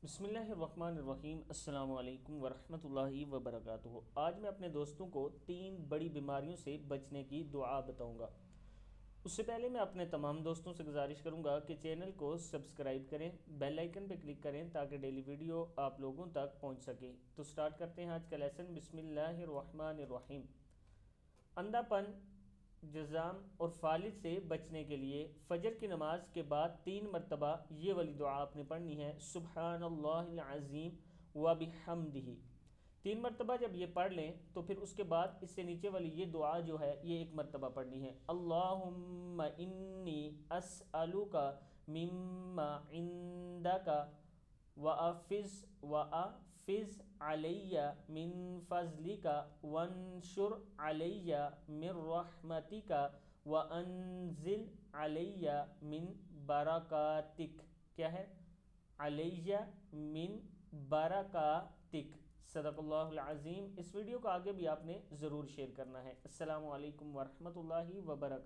بسم اللہ الرحمن الرحیم۔ السلام علیکم ورحمۃ اللہ وبرکاتہ۔ آج میں اپنے دوستوں کو 3 بڑی بیماریوں سے بچنے کی دعا بتاؤں گا۔ اس سے پہلے میں اپنے تمام دوستوں سے گزارش کروں گا کہ چینل کو سبسکرائب کریں، بیل آئیکن پہ کلک کریں تاکہ ڈیلی ویڈیو آپ لوگوں تک پہنچ سکے۔ تو سٹارٹ کرتے ہیں آج کا لیسن۔ بسم اللہ الرحمن الرحیم۔ اندھا پن، جذام اور فالج سے بچنے کے لیے فجر کی نماز کے بعد 3 مرتبہ یہ والی دعا آپ نے پڑھنی ہے، سبحان اللہ العظیم و بحمدہ۔ 3 مرتبہ جب یہ پڑھ لیں تو پھر اس کے بعد اس سے نیچے والی یہ دعا جو ہے یہ 1 مرتبہ پڑھنی ہے، اللہم انی اسألک مما عندک وَأَفِزْ عَلَيَّ مِن فَضْلِكَ وَانشُرْ عَلَيَّ مِن رَحْمَتِكَ وَأَنزِلْ عَلَيَّ مِن بَرَكَاتِكَ۔ کیا ہے؟ عَلَيَّ مِن بَرَكَاتِكَ۔ صدق اللہ العظیم۔ اس ویڈیو کو آگے بھی آپ نے ضرور شیئر کرنا ہے۔ السلام علیکم ورحمۃ اللہ وبرکاتہ۔